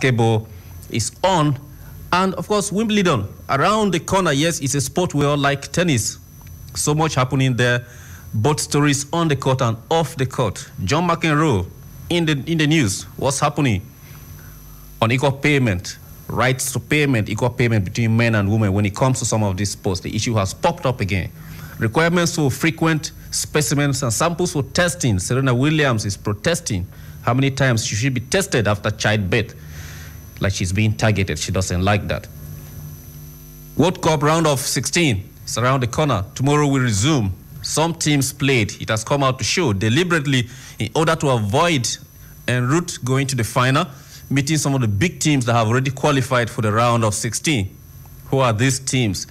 Basketball is on. And, of course, Wimbledon, around the corner. Yes, it's a sport we all like, tennis. So much happening there. Both stories on the court and off the court. John McEnroe in the news. What's happening on equal payment, rights to payment, equal payment between men and women when it comes to some of these sports? The issue has popped up again. Requirements for frequent specimens and samples for testing. Serena Williams is protesting. How many times should she be tested after childbirth? Like she's being targeted. She doesn't like that. World Cup round of 16 is around the corner. Tomorrow we resume. Some teams played. It has come out to show deliberately in order to avoid en route going to the final, meeting some of the big teams that have already qualified for the round of 16. Who are these teams?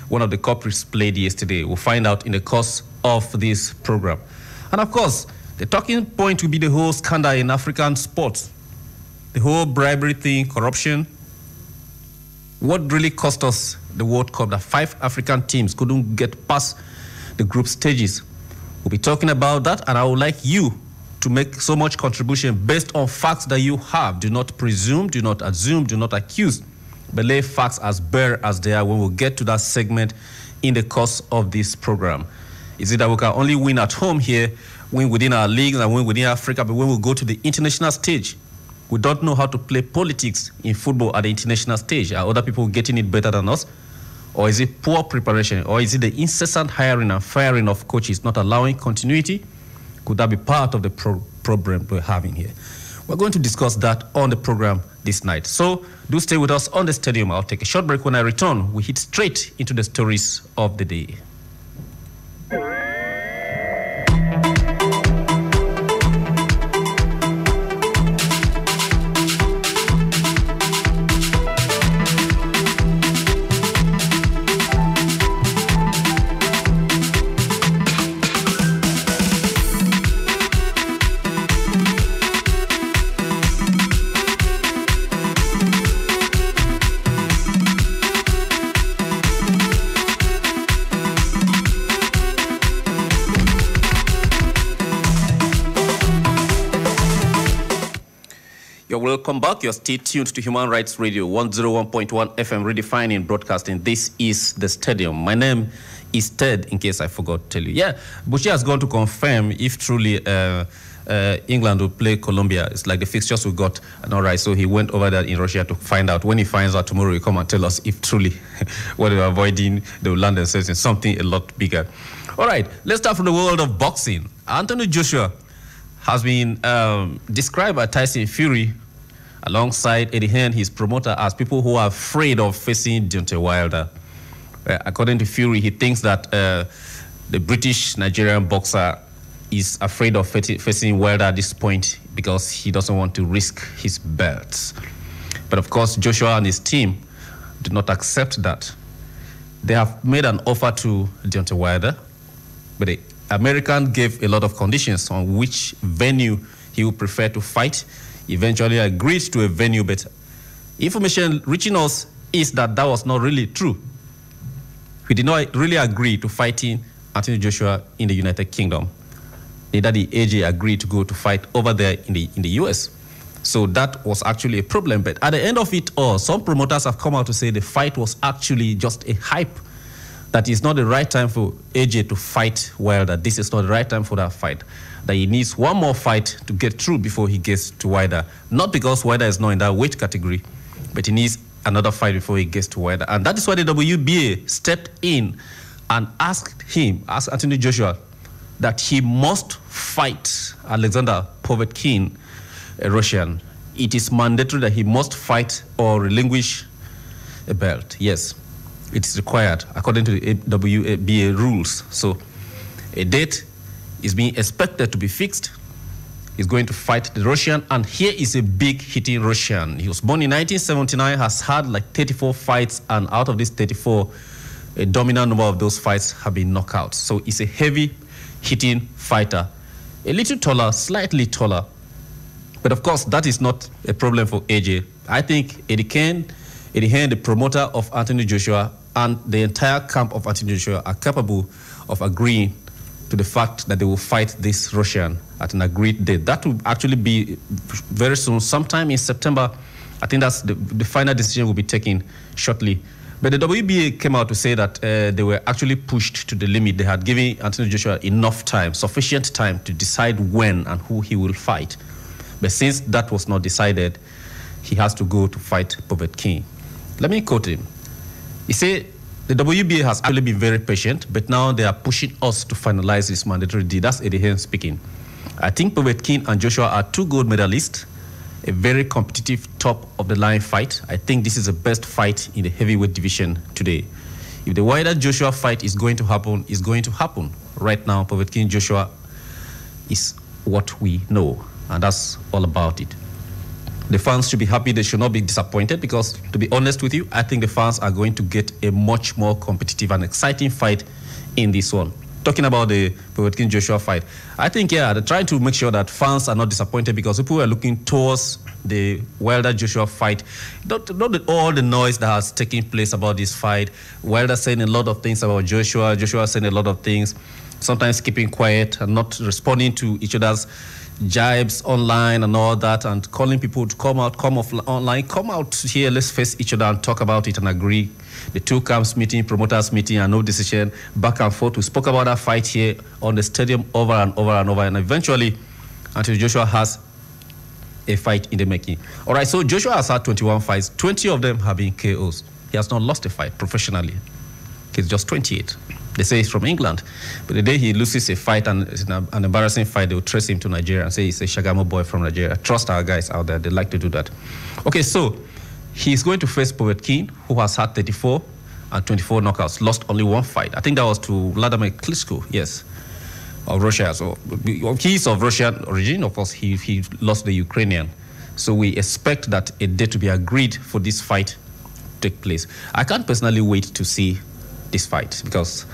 One of the culprits played yesterday. We'll find out in the course of this program. And of course, the talking point will be the whole scandal in African sports. The whole bribery thing, corruption. What really cost us the World Cup that 5 African teams couldn't get past the group stages? We'll be talking about that, and I would like you to make so much contribution based on facts that you have. Do not presume, do not assume, do not accuse, but lay facts as bare as they are when we get to that segment in the course of this program. Is it that we can only win at home here, win within our leagues and win within Africa, but when we go to the international stage, we don't know how to play politics in football at the international stage? Are other people getting it better than us? Or is it poor preparation? Or is it the incessant hiring and firing of coaches not allowing continuity? Could that be part of the problem we're having here? We're going to discuss that on the program this night. So do stay with us on the stadium. I'll take a short break. When I return, we hit straight into the stories of the day. Welcome back. You're still tuned to Human Rights Radio, 101.1 FM, redefining broadcasting. This is the stadium. My name is Ted, in case I forgot to tell you. Yeah, Bushi has gone to confirm if truly England will play Colombia. It's like the fixtures we got. And all right, so he went over there in Russia to find out. When he finds out tomorrow, he'll come and tell us if truly what they were avoiding, they will land themselves in something a lot bigger. All right, let's start from the world of boxing. Anthony Joshua has been described by Tyson Fury alongside Eddie Hearn, his promoter, as people who are afraid of facing Deontay Wilder. According to Fury, he thinks that the British-Nigerian boxer is afraid of facing Wilder at this point because he doesn't want to risk his belt. But of course, Joshua and his team did not accept that. They have made an offer to Deontay Wilder, but the American gave a lot of conditions on which venue he would prefer to fight. Eventually agreed to a venue, but information reaching us is that that was not really true. He did not really agree to fighting Anthony Joshua in the United Kingdom. Neither did AJ agree to go to fight over there in the US. So that was actually a problem. But at the end of it all, some promoters have come out to say the fight was actually just a hype. That it's not the right time for AJ to fight Wilder. This is not the right time for that fight. That he needs one more fight to get through before he gets to Wilder. Not because Wilder is not in that weight category, but he needs another fight before he gets to Wilder. And that is why the WBA stepped in and asked Anthony Joshua, that he must fight Alexander Povetkin, a Russian. It is mandatory that he must fight or relinquish a belt. Yes. It is required according to the WBA rules. So a date is being expected to be fixed. He's going to fight the Russian, and here is a big hitting Russian. He was born in 1979, has had like 34 fights, and out of these 34, a dominant number of those fights have been knockouts. So he's a heavy hitting fighter, a little taller, slightly taller. But of course, that is not a problem for AJ. I think Eddie Hearn, the promoter of Anthony Joshua, and the entire camp of Anthony Joshua are capable of agreeing to the fact that they will fight this Russian at an agreed date. That will actually be very soon, sometime in September I think that's the final decision will be taken shortly. But the WBA came out to say that they were actually pushed to the limit. They had given Anthony Joshua enough time, sufficient time to decide when and who he will fight. But since that was not decided, he has to go to fight Povetkin. Let me quote him. He said, the WBA has actually been very patient, but now they are pushing us to finalize this mandatory deal. That's Eddie Hearn speaking. I think Povetkin and Joshua are two gold medalists, a very competitive top-of-the-line fight. I think this is the best fight in the heavyweight division today. If the Wilder-Joshua fight is going to happen, it's going to happen. Right now, Povetkin-Joshua is what we know, and that's all about it. The fans should be happy. They should not be disappointed because, to be honest with you, I think the fans are going to get a much more competitive and exciting fight in this one. Talking about the Povetkin-Joshua fight, I think, yeah, they're trying to make sure that fans are not disappointed because people are looking towards the Wilder-Joshua fight. Not all the noise that has taken place about this fight. Wilder saying a lot of things about Joshua, Joshua saying a lot of things, sometimes keeping quiet and not responding to each other's jibes online and all that, and calling people to come out, come off online, come out here, let's face each other and talk about it and agree. The two camps meeting, promoters meeting, and no decision, back and forth. We spoke about that fight here on the stadium over and over and over, and eventually, until Joshua has a fight in the making. All right, so Joshua has had 21 fights. 20 of them have been KOs. He has not lost a fight professionally. He's just 28. They say he's from England. But the day he loses a fight and it's an embarrassing fight, they will trace him to Nigeria and say he's a Shagamu boy from Nigeria. Trust our guys out there. They like to do that. Okay, so he's going to face Povetkin, who has had 34 and 24 knockouts, lost only one fight. I think that was to Vladimir Klitschko, yes, of Russia. So he's of Russian origin. Of course, he lost the Ukrainian. So we expect that a date to be agreed for this fight to take place. I can't personally wait to see this fight because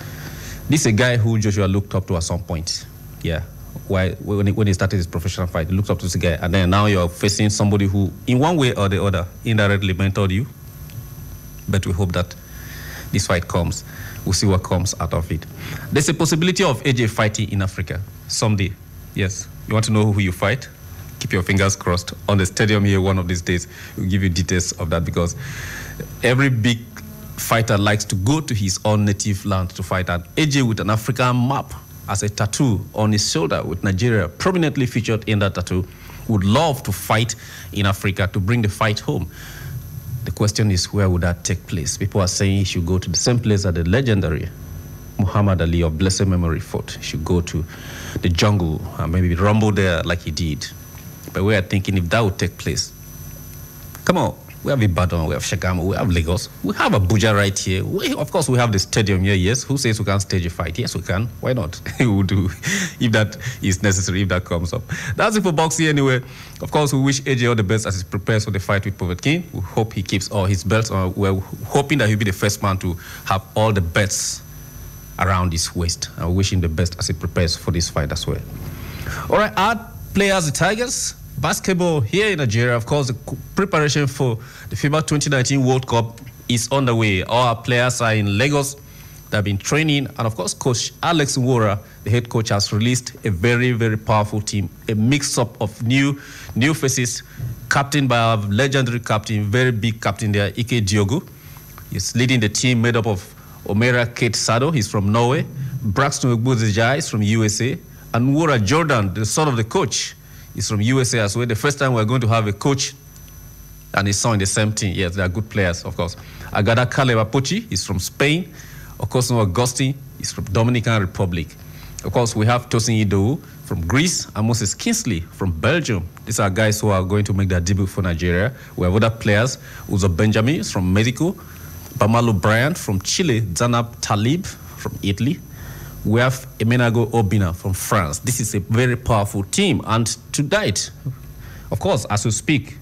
this is a guy who Joshua looked up to at some point. Yeah, when he started his professional fight, he looked up to this guy, and then now you're facing somebody who, in one way or the other, indirectly mentored you. But we hope that this fight comes. We'll see what comes out of it. There's a possibility of AJ fighting in Africa someday. Yes, you want to know who you fight? Keep your fingers crossed. On the stadium here, one of these days, we'll give you details of that because every big fighter likes to go to his own native land to fight. And AJ with an African map as a tattoo on his shoulder with Nigeria prominently featured in that tattoo would love to fight in Africa to bring the fight home. The question is, where would that take place? People are saying he should go to the same place that the legendary Muhammad Ali of blessed memory fought. He should go to the jungle and maybe rumble there like he did. But we are thinking if that would take place, come on. We have Ibadan, we have Shagamu, we have Lagos, we have Abuja right here. Of course, we have the stadium here, yes. Who says we can't stage a fight? Yes, we can. Why not? We will do if that is necessary, if that comes up. That's it for boxing anyway. Of course, we wish AJ all the best as he prepares for the fight with Povetkin. We hope he keeps all his belts. We're hoping that he'll be the first man to have all the belts around his waist. And we wish him the best as he prepares for this fight as well. All right, our players, the Tigers. Basketball here in Nigeria, of course, the preparation for the FIBA 2019 World Cup is underway. All our players are in Lagos. They've been training. And, of course, Coach Alex Nwora, the head coach, has released a very, very powerful team, a mix-up of new faces, captained by our legendary captain, very big captain there, Ike Diogo. He's leading the team made up of Omera Kate Sado. He's from Norway. Braxton Ogbuzijai is from USA. And Nwora Jordan, the son of the coach, is from USA as well. The first time we're going to have a coach and his son in the same team. Yes, they are good players, of course. Agada Caleb Apochi is from Spain. Of course, Augustine is from Dominican Republic. Of course, we have Tosin Idowu from Greece and Moses Kingsley from Belgium. These are guys who are going to make their debut for Nigeria. We have other players. Uzo Benjamin is from Mexico. Bamalo Bryant from Chile. Zanab Talib from Italy. We have Emenago Obina from France. This is a very powerful team. And tonight, of course, as we speak,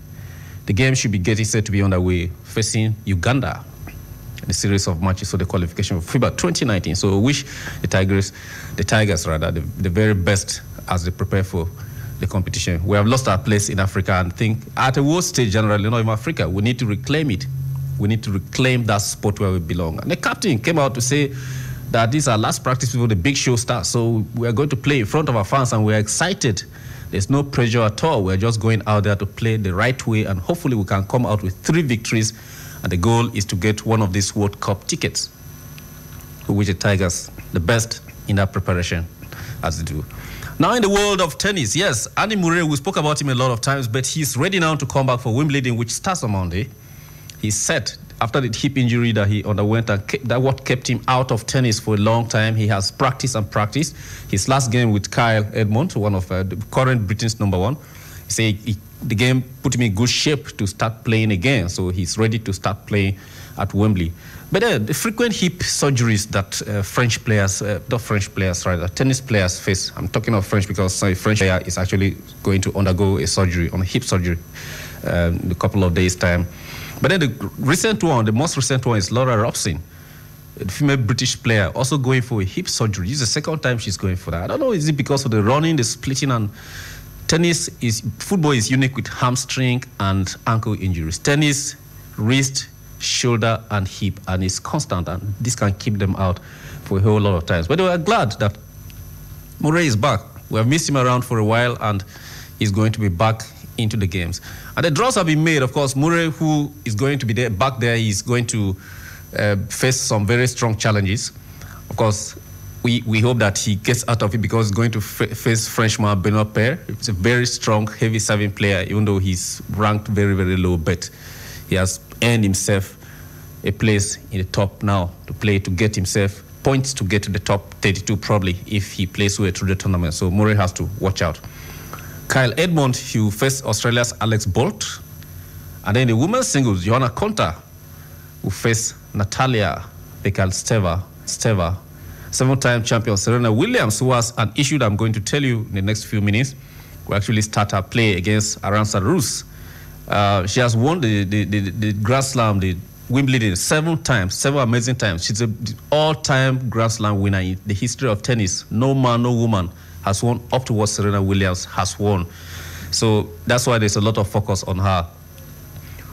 the game should be getting set to be underway, facing Uganda in the series of matches for the qualification for FIBA 2019. So we wish the Tigers, the very best as they prepare for the competition. We have lost our place in Africa and think at a world stage generally, not in Africa, we need to reclaim it. We need to reclaim that spot where we belong. And the captain came out to say that these are last practice before the big show starts. So we are going to play in front of our fans and we're excited There's no pressure at all. We're just going out there to play the right way, and hopefully we can come out with 3 victories. And the goal is to get one of these World Cup tickets, to which the Tigers, the best in that preparation, as they do. Now, in the world of tennis, yes, Andy Murray, we spoke about him a lot of times, but he's ready now to come back for Wimbledon, which starts on Monday. He's set after the hip injury that he underwent, and that what kept him out of tennis for a long time. He has practiced and practiced. His last game with Kyle Edmund, one of the current Britain's #1, he said the game put him in good shape to start playing again, so he's ready to start playing at Wembley. But the frequent hip surgeries that tennis players face, I'm talking of French because a French player is actually going to undergo a surgery, on a hip surgery, in a couple of days' time. But then the most recent one is Laura Robson, a female British player, also going for a hip surgery. This is the second time she's going for that. I don't know, is it because of the running, the splitting, and football is unique with hamstring and ankle injuries. Tennis, wrist, shoulder, and hip, and it's constant, and this can keep them out for a whole lot of times. But we are glad that Murray is back. We have missed him around for a while, and he's going to be back into the games. And the draws have been made. Of course, Murray, who is going to be back there, is going to face some very strong challenges. Of course, we hope that he gets out of it, because he's going to face Frenchman Benoit Paire. He's a very strong, heavy serving player, even though he's ranked very, very low. But he has earned himself a place in the top now to get himself points to get to the top 32 probably if he plays well through the tournament. So Murray has to watch out. Kyle Edmund, he will face Australia's Alex Bolt. And then the women's singles, Johanna Konta will face Natalia Pekalsteva, 7-time champion Serena Williams, who has an issue that I'm going to tell you in the next few minutes. Will actually start her play against Aranza Rus. She has won the Grand Slam, the Wimbledon, 7 amazing times. She's an all-time Grand Slam winner in the history of tennis. No man, no woman has won up to what Serena Williams has won. So that's why there's a lot of focus on her.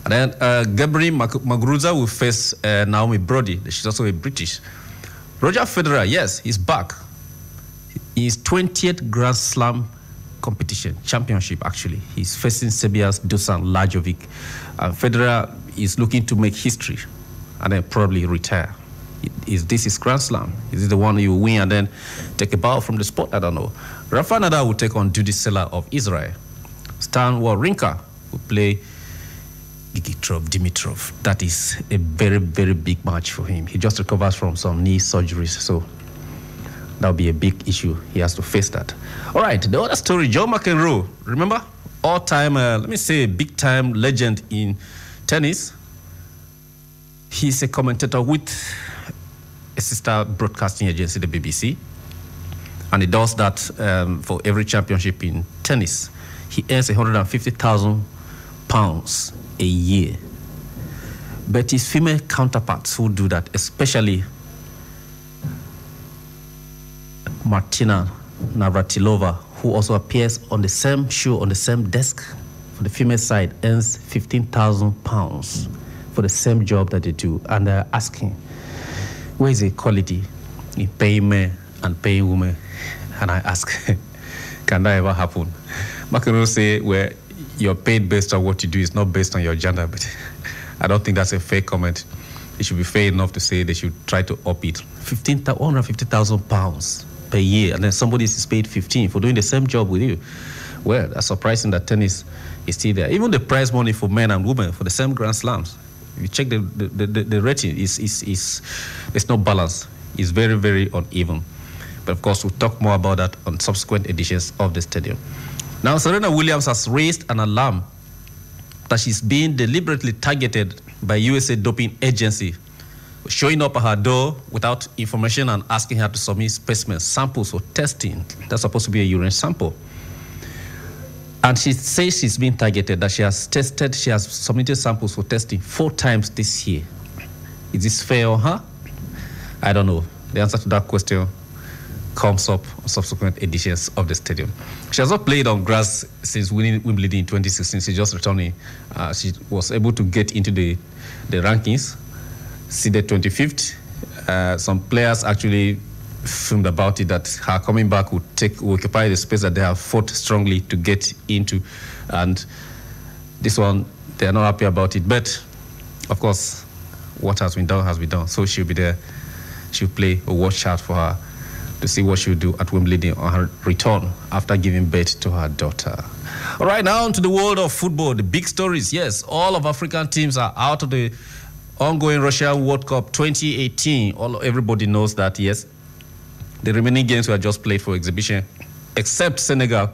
And then Gabriel Muguruza will face Naomi Brody. She's also a British. Roger Federer, yes, he's back. His 20th Grand Slam championship, actually. He's facing Serbia's Dusan Lajovic. Federer is looking to make history and then probably retire. Is this his Grand Slam? Is it the one you win and then take a bow from the sport? I don't know. Rafa Nadal will take on Dudisela of Israel. Stan Wawrinka will play Dimitrov. That is a very, very big match for him. He just recovers from some knee surgeries, so that'll be a big issue. He has to face that. All right, the other story, Joe McEnroe. Remember? All-time, big-time legend in tennis. He's a commentator with a sister broadcasting agency, the BBC. And he does that for every championship in tennis. He earns £150,000 a year. But his female counterparts who do that, especially Martina Navratilova, who also appears on the same show, on the same desk for the female side, earns £15,000 for the same job that they do. And they're asking, where is the equality in paying men and paying women? And I ask, can that ever happen? McEnroe say, well, you're paid based on what you do. It's not based on your gender. But I don't think that's a fair comment. It should be fair enough to say they should try to up it. £150,000 per year, and then somebody is paid 15 for doing the same job with you. Well, that's surprising that tennis is still there. Even the prize money for men and women for the same Grand Slams, if you check the rating, it's not balanced. It's very, very uneven. But of course, we'll talk more about that on subsequent editions of the stadium. Now, Serena Williams has raised an alarm that she's being deliberately targeted by USA doping agency, showing up at her door without information and asking her to submit specimen samples for testing. That's supposed to be a urine sample. And she says she's been targeted, that she has submitted samples for testing 4 times this year. Is this fair on her? I don't know. The answer to that question comes up on subsequent editions of the stadium. She has not played on grass since winning Wimbledon in 2016. She's just returning. She was able to get into the rankings, seeded 25th. Some players actually filmed about it, that her coming back would occupy the space that they have fought strongly to get into. And this one, they are not happy about it. But, of course, what has been done has been done. So she'll be there. She'll play a watch out for her to see what she'll do at Wimbledon on her return after giving birth to her daughter. All right, now on to the world of football. The big stories. Yes, all of African teams are out of the ongoing Russia World Cup 2018. Everybody knows that, yes. The remaining games were just played for exhibition, except Senegal,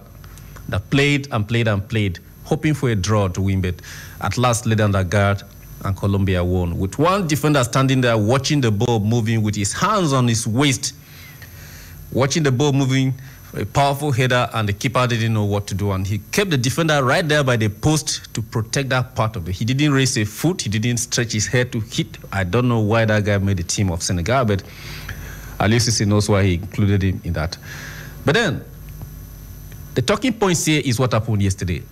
that played and played and played, hoping for a draw to win, but at last laid down their guard, and Colombia won. With one defender standing there watching the ball moving with his hands on his waist, watching the ball moving, a powerful header, and the keeper didn't know what to do, and he kept the defender right there by the post to protect that part of it. He didn't raise a foot, he didn't stretch his head to hit. I don't know why that guy made the team of Senegal, but at least he knows why he included him in that. But then, the talking points here is what happened yesterday.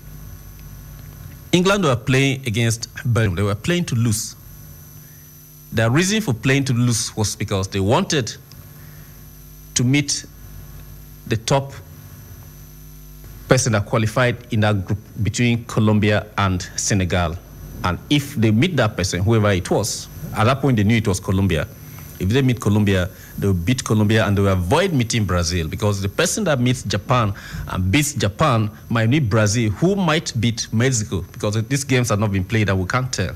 England were playing against Belgium. They were playing to lose. The reason for playing to lose was because they wanted to meet the top person that qualified in that group between Colombia and Senegal. And if they meet that person, whoever it was, at that point they knew it was Colombia. If they meet Colombia, they will beat Colombia and they will avoid meeting Brazil, because the person that meets Japan and beats Japan might meet Brazil, who might beat Mexico, because these games have not been played and we can't tell.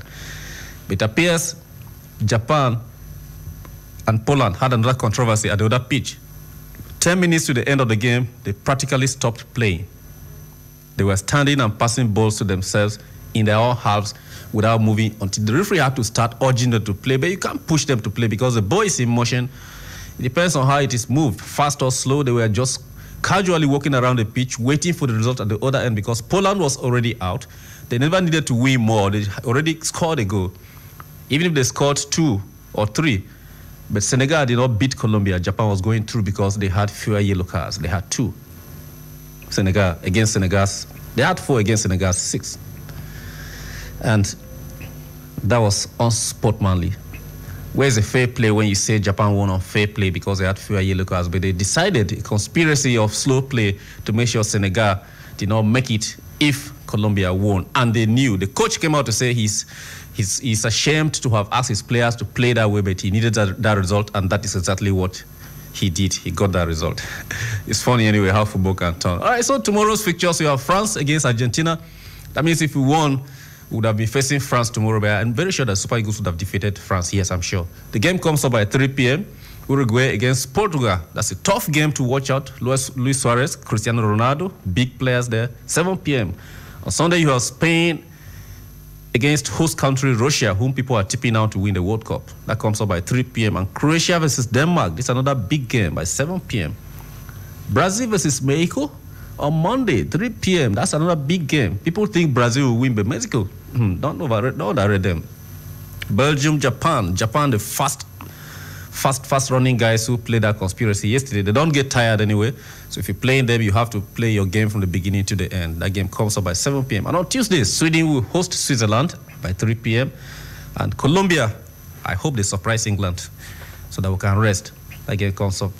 But it appears Japan and Poland had another controversy at the other pitch. 10 minutes to the end of the game, they practically stopped playing. They were standing and passing balls to themselves in their own halves without moving until the referee had to start urging them to play. But you can't push them to play because the ball is in motion. It depends on how it is moved, fast or slow. They were just casually walking around the pitch, waiting for the result at the other end, because Poland was already out. They never needed to win more. They already scored a goal. Even if they scored 2 or 3, but Senegal did not beat Colombia. Japan was going through because they had fewer yellow cards. They had 2. Senegal against Senegal's. They had 4 against Senegal's 6. And that was unsportsmanly. Where's the fair play when you say Japan won on fair play because they had fewer yellow cards? But they decided a conspiracy of slow play to make sure Senegal did not make it if Colombia won. And they knew. The coach came out to say he's ashamed to have asked his players to play that way, but he needed that result, and that is exactly what he did. He got that result. It's funny anyway how football can turn. All right, so tomorrow's fixtures, we have France against Argentina. That means if we won, we would have been facing France tomorrow, but I'm very sure that Super Eagles would have defeated France. Yes, I'm sure. The game comes up by 3 p.m. Uruguay against Portugal. That's a tough game to watch out. Luis Suarez, Cristiano Ronaldo, big players there. 7 p.m. On Sunday, you have Spain against host country Russia, whom people are tipping out to win the World Cup. That comes up by 3 p.m. And Croatia versus Denmark. This is another big game by 7 p.m. Brazil versus Mexico on Monday, 3 p.m. That's another big game. People think Brazil will win, but Mexico, don't overrate them. Belgium, Japan, the fast running guys who played that conspiracy yesterday. They don't get tired anyway. So if you're playing them, you have to play your game from the beginning to the end. That game comes up by 7 p.m. And on Tuesday, Sweden will host Switzerland by 3 p.m. And Colombia, I hope they surprise England so that we can rest. That game comes up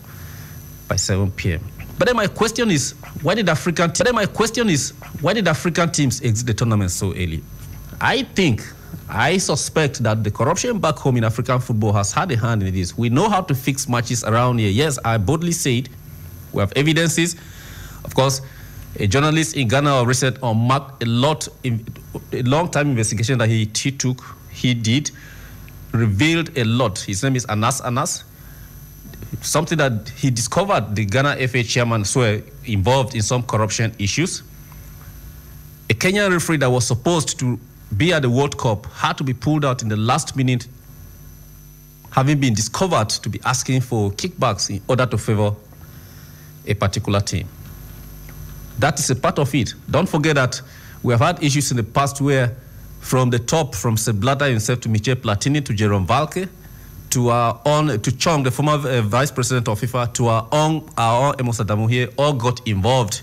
by 7 p.m. But then my question is, why did African teams exit the tournament so early? I suspect that the corruption back home in African football has had a hand in this. We know how to fix matches around here. Yes, I boldly say it. We have evidences. Of course, a journalist in Ghana recently unmarked a long-time investigation that he did, revealed a lot. His name is Anas. Something that he discovered the Ghana FA chairman were involved in some corruption issues. A Kenyan referee that was supposed to be at the World Cup had to be pulled out in the last minute, having been discovered to be asking for kickbacks in order to favor a particular team. That is a part of it. Don't forget that we have had issues in the past where from the top, from Sepp Blatter himself to Michel Platini to Jerome Valcke, to Chong, the former vice president of FIFA, to our own Emos Adamu here, all got involved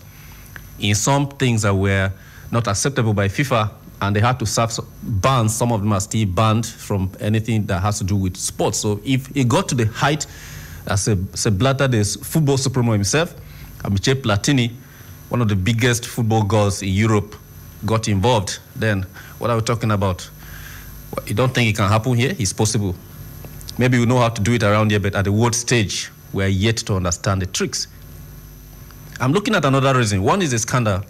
in some things that were not acceptable by FIFA, and they had to serve bans. Some of them are still banned from anything that has to do with sports. So if it got to the height As a Blatter, there's football supremo himself, Amiche Platini, one of the biggest football gods in Europe, got involved. Then what are we talking about? Well, you don't think it can happen here? It's possible. Maybe we know how to do it around here, but at the world stage, we are yet to understand the tricks. I'm looking at another reason. One is a scandal.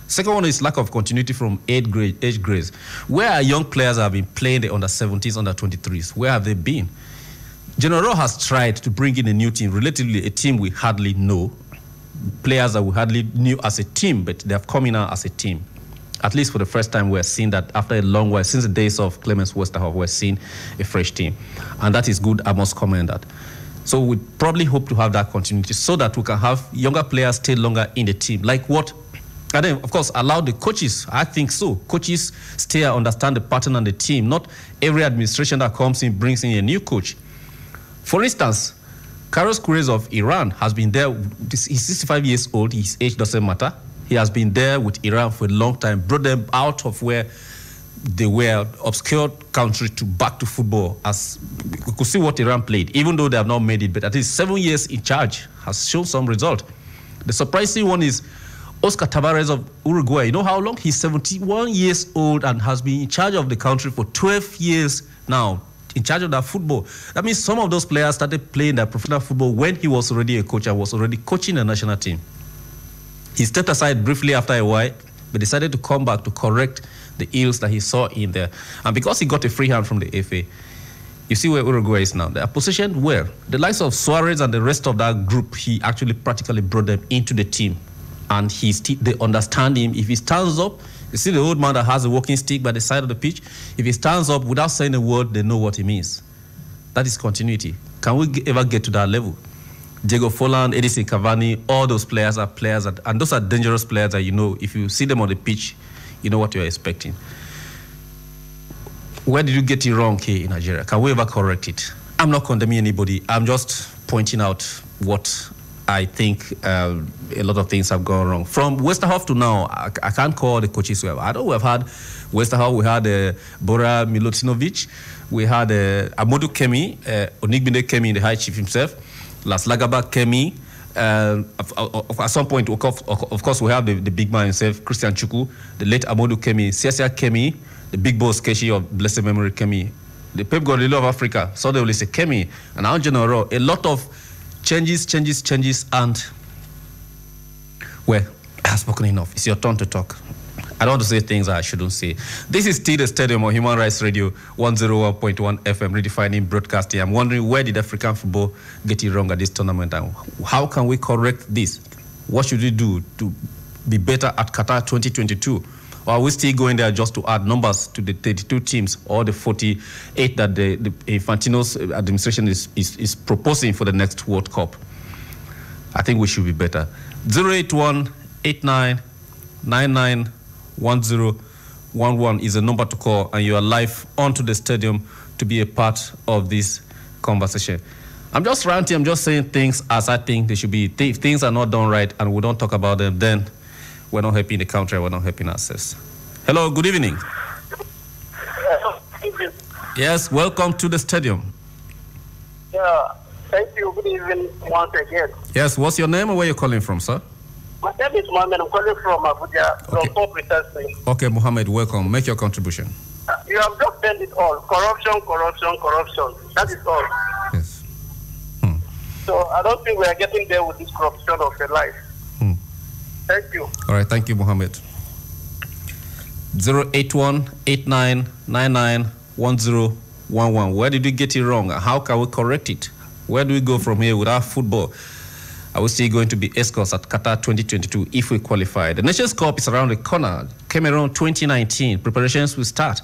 Second one is lack of continuity from age grades. Where are young players that have been playing the under-17s, under-23s? Where have they been? General has tried to bring in a new team, relatively a team we hardly know, players that we hardly knew as a team, but they have come in now as a team. At least for the first time, we're seeing that after a long while, since the days of Clemens Westerhoff, we're seeing a fresh team. And that is good, I must comment that. So we probably hope to have that continuity so that we can have younger players stay longer in the team. Like what? And then, of course, allow the coaches, I think so. Coaches stay and understand the pattern and the team. Not every administration that comes in brings in a new coach. For instance, Carlos Queiroz of Iran has been there. He's 65 years old. His age doesn't matter. He has been there with Iran for a long time, brought them out of where they were, obscure country, to back to football. As we could see what Iran played, even though they have not made it, but at least 7 years in charge has shown some result. The surprising one is Oscar Tabarez of Uruguay. You know how long? He's 71 years old and has been in charge of the country for 12 years now, in charge of that football. That means some of those players started playing their professional football when he was already a coach and was already coaching the national team. He stepped aside briefly after a while, but decided to come back to correct the ills that he saw in there. And because he got a free hand from the FA, you see where Uruguay is now. They are positioned where the likes of Suarez and the rest of that group, he actually practically brought them into the team. And they understand him. If he stands up, you see the old man that has a walking stick by the side of the pitch. If he stands up without saying a word, they know what he means. That is continuity. Can we ever get to that level? Diego Forlan, Edison Cavani, all those players are players, and those are dangerous players that, you know, if you see them on the pitch, you know what you're expecting. Where did you get it wrong here in Nigeria? Can we ever correct it? I'm not condemning anybody. I'm just pointing out what I think a lot of things have gone wrong. From Westerhoff to now, I can't call the coaches we have. I know we've had Westerhoff, we had Bora Milutinovic, we had Amadou Kemi, Onigbinde Kemi, the high chief himself, Las Lagaba Kemi. At some point, of course, we have the big man himself, Christian Chukwu, the late Amadou Kemi, Siasia Kemi, the big boss Keshi of blessed memory Kemi, the Pep Guardiola of Africa, so they will say Kemi, and now General, a lot of changes, and, well, I have spoken enough. It's your turn to talk. I don't want to say things I shouldn't say. This is still the Stadium on Human Rights Radio, 101.1 FM, redefining broadcasting. I'm wondering, where did African football get it wrong at this tournament, and how can we correct this? What should we do to be better at Qatar 2022? Or are we still going there just to add numbers to the 32 teams or the 48 that the Infantino's administration is proposing for the next World Cup? I think we should be better. 081-8999-1011 is the number to call, and you are live onto the stadium to be a part of this conversation. I'm just ranting, I'm just saying things as I think they should be. If things are not done right and we don't talk about them, then we're not helping the country, we're not helping ourselves. Hello, good evening. Yes, welcome to the stadium. Yeah, thank you. Good evening once again. Yes, what's your name and where you're calling from, sir? My name is Mohammed. I'm calling from Abuja, from Port precisely. Okay, Mohammed, welcome. Make your contribution. You have just said it all. Corruption. That is all. Yes. So I don't think we are getting there with this corruption of a life. Thank you. All right, thank you, Mohammed. 081-8999-1011. Where did we get it wrong? How can we correct it? Where do we go from here without football? Are we still going to be escorts at Qatar 2022 if we qualify? The Nations Cup is around the corner. Cameroon 2019. Preparations will start.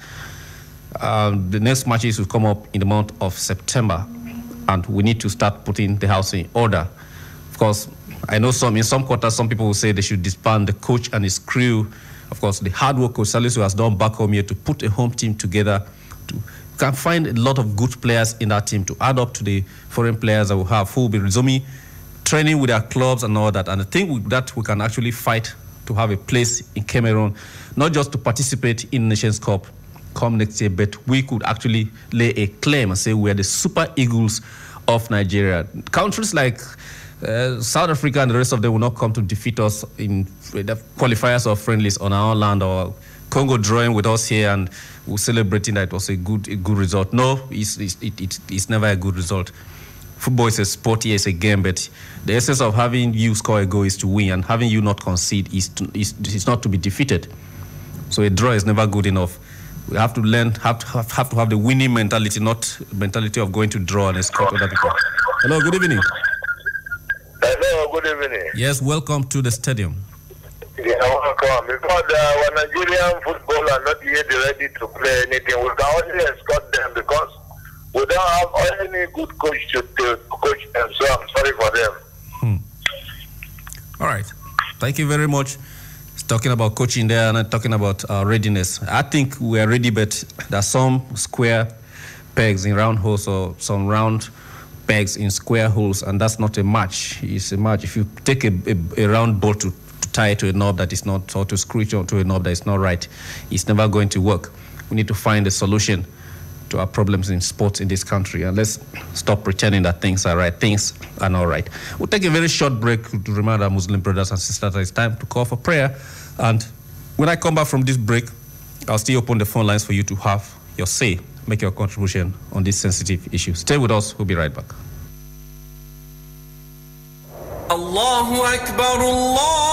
The next matches will come up in the month of September, and we need to start putting the house in order. Of course, I know in some quarters, some people will say they should disband the coach and his crew. Of course, the hard work Coach Salisu has done back home here to put a home team together. You can find a lot of good players in that team to add up to the foreign players that we have, who will be resuming training with their clubs and all that. And I think with that, we can actually fight to have a place in Cameroon, not just to participate in the Nations Cup come next year, but we could actually lay a claim and say we're the Super Eagles of Nigeria. Countries like South Africa and the rest of them will not come to defeat us in the qualifiers or friendlies on our own land, or Congo drawing with us here and we're celebrating that it was a good result. No, it's never a good result. Football is a sport, here, it's a game, but the essence of having you score a goal is to win, and having you not concede is not to be defeated. So a draw is never good enough. We have to learn, have to have the winning mentality, not mentality of going to draw and escort other people. Hello, good evening. Hello, good evening. Yes, welcome to the stadium. Yeah, welcome. Because our Nigerian football are not yet ready to play anything. We can only escort them because we don't have any good coach to coach them. So I'm sorry for them. All right. Thank you very much. Talking about coaching there and talking about readiness. I think we are ready, but there are some square pegs in round holes or some round pegs in square holes, and that's not a match. It's a match. If you take a round ball to tie it to a knob that is not, or to screw it onto a knob that is not right, it's never going to work. We need to find a solution to our problems in sports in this country, and let's stop pretending that things are right. Things are not right. We'll take a very short break to remind our Muslim brothers and sisters that it's time to call for prayer. And when I come back from this break, I'll still open the phone lines for you to have your say, make your contribution on this sensitive issue. Stay with us. We'll be right back. Allahu Akbar, Allah.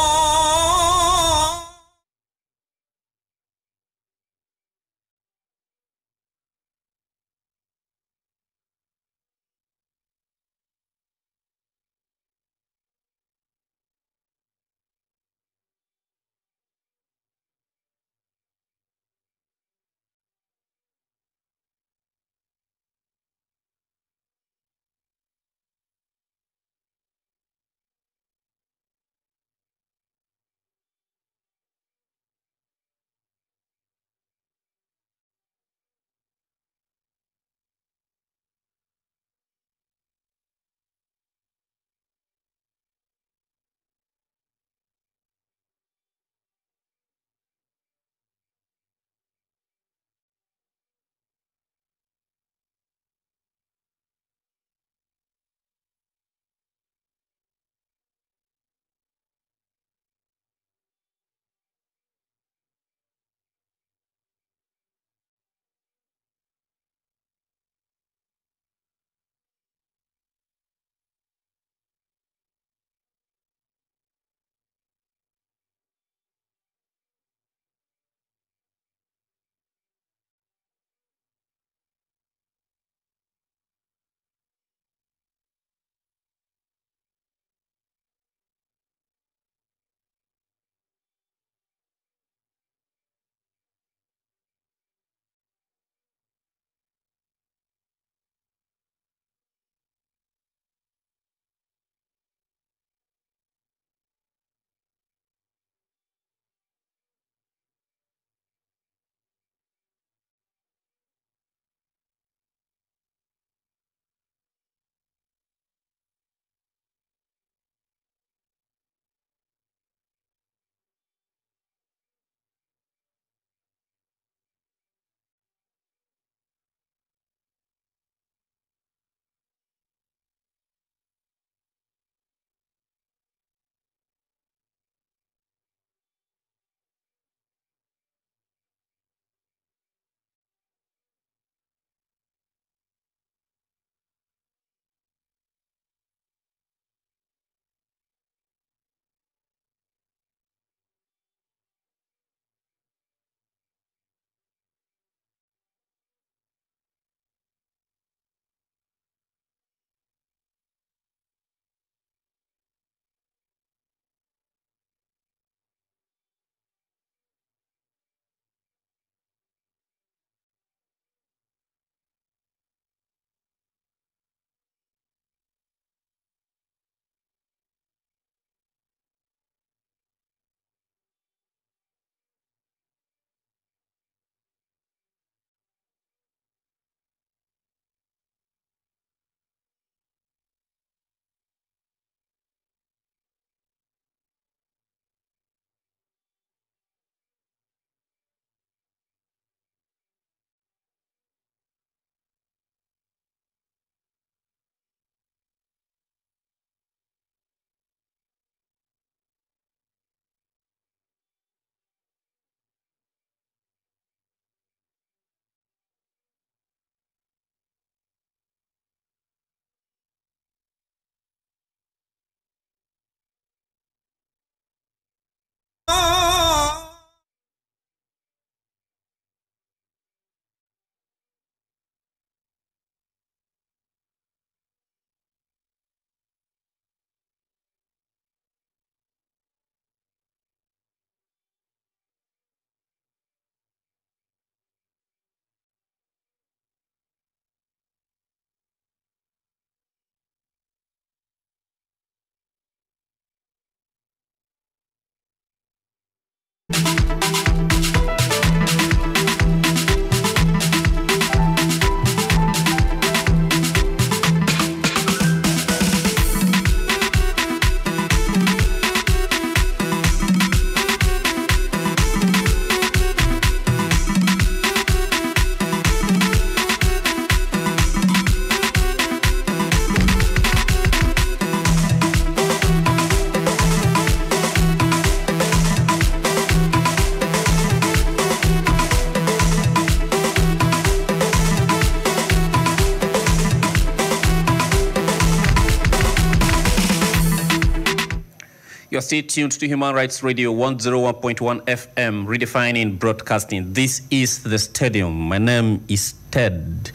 You're stay tuned to Human Rights Radio 101.1 FM, redefining broadcasting. This is the stadium. My name is Ted.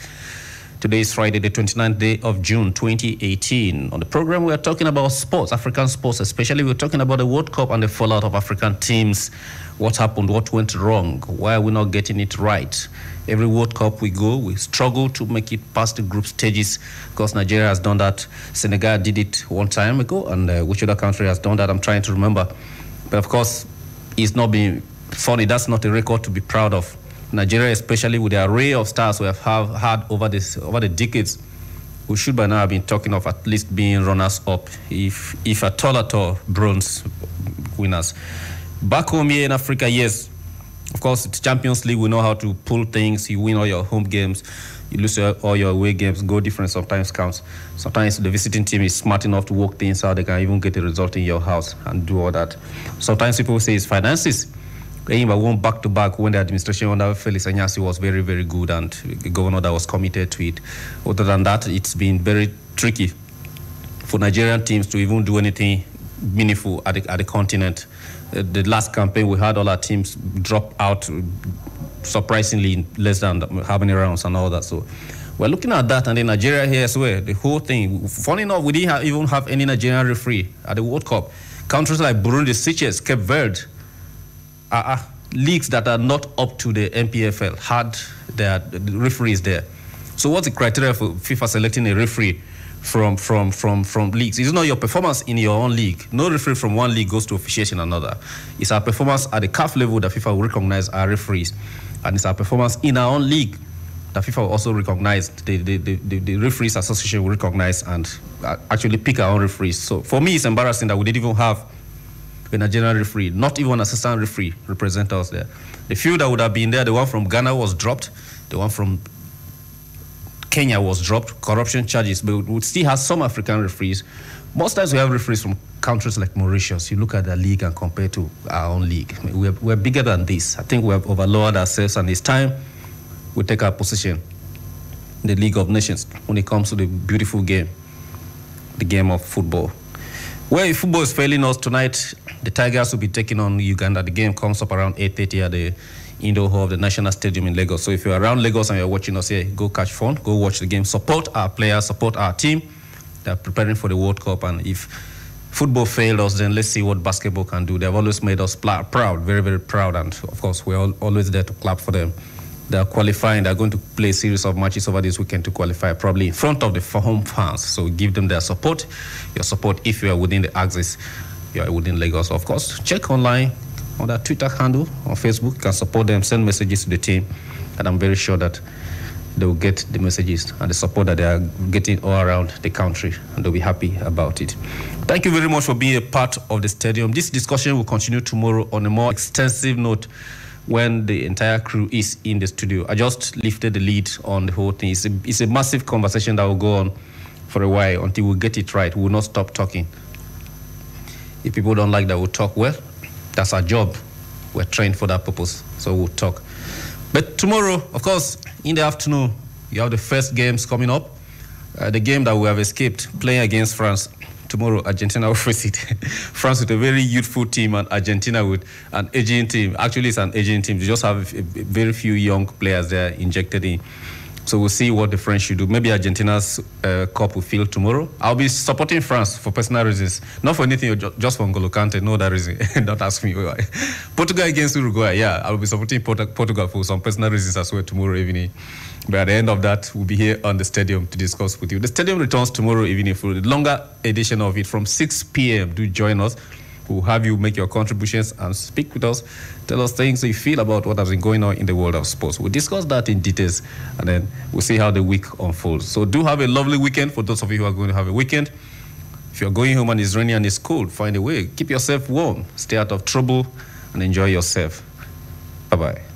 Today is Friday, the 29th day of June, 2018. On the program, we are talking about sports, African sports, especially we're talking about the World Cup and the fallout of African teams. What happened? What went wrong? Why are we not getting it right? Every World Cup we go, we struggle to make it past the group stages because Nigeria has done that. Senegal did it one time ago, and which other country has done that? I'm trying to remember. But of course, it's not being funny. That's not a record to be proud of. Nigeria, especially with the array of stars we have had over the decades, we should by now have been talking of at least being runners-up, if at all, bronze winners. Back home here in Africa, yes, of course, it's Champions League. We know how to pull things. You win all your home games. You lose all your away games. Go different sometimes counts. Sometimes the visiting team is smart enough to work things out. They can even get a result in your house and do all that. Sometimes people say it's finances. They won back-to-back when the administration under Felix Anyasi was very, very good and the governor that was committed to it. Other than that, it's been very tricky for Nigerian teams to even do anything meaningful at the continent. The last campaign, we had all our teams drop out surprisingly in less than how many rounds and all that. So we're looking at that, and then Nigeria here as well. The whole thing. Funny enough, we didn't even have any Nigerian referee at the World Cup. Countries like Burundi, Seychelles, Cape Verde, leagues that are not up to the NPFL had their referees there. So what's the criteria for FIFA selecting a referee from leagues? It's not your performance in your own league. No referee from one league goes to officiate in another. It's our performance at the CAF level that FIFA will recognize our referees, and it's our performance in our own league that FIFA will also recognize. The referees association will recognize and actually pick our own referees. So for me, it's embarrassing that we didn't even have a Nigerian referee, not even an assistant referee, represent us there. The few that would have been there, the one from Ghana was dropped, the one from Kenya was dropped, corruption charges, but we still have some African referees. Most times we have referees from countries like Mauritius. You look at the league and compare to our own league. We're bigger than this. I think we have overlowered ourselves, and it's time we take our position in the League of Nations when it comes to the beautiful game, the game of football. Well, if football is failing us tonight, the Tigers will be taking on Uganda. The game comes up around 8:30 at the indoor hall of the National Stadium in Lagos. So if you're around Lagos and you're watching us here, go catch fun, go watch the game, support our players, support our team. They're preparing for the World Cup, and if football failed us, then let's see what basketball can do. They've always made us proud, very, very proud, and of course, we're always there to clap for them. They're qualifying. They're going to play a series of matches over this weekend to qualify, probably in front of the home fans. So give them their support, your support if you are within the axis, you are within Lagos. Of course, check online on their Twitter handle, on Facebook. You can support them, send messages to the team, and I'm very sure that they will get the messages and the support that they are getting all around the country, and they'll be happy about it. Thank you very much for being a part of the stadium. This discussion will continue tomorrow on a more extensive note when the entire crew is in the studio. I just lifted the lead on the whole thing. It's a massive conversation that will go on for a while until we get it right. We will not stop talking. If people don't like that, we'll talk. Well, that's our job. We're trained for that purpose, so we'll talk. But tomorrow, of course, in the afternoon, you have the first games coming up. The game that we have escaped, playing against France. Tomorrow, Argentina will face it. France with a very youthful team, and Argentina with an aging team. Actually, it's an aging team. They just have very few young players there injected in. So we'll see what the French should do. Maybe Argentina's cup will fill tomorrow. I'll be supporting France for personal reasons. Not for anything, just for N'Golo Kante. No other reason. Don't ask me why. Portugal against Uruguay. Yeah, I'll be supporting Portugal for some personal reasons as well tomorrow evening. But at the end of that, we'll be here on the stadium to discuss with you. The stadium returns tomorrow evening for the longer edition of it from 6 p.m. Do join us We'll have you make your contributions and speak with us. Tell us things you feel about what has been going on in the world of sports. We'll discuss that in details, and then we'll see how the week unfolds. So do have a lovely weekend for those of you who are going to have a weekend. If you're going home and it's raining and it's cold, find a way. Keep yourself warm, stay out of trouble, and enjoy yourself. Bye-bye.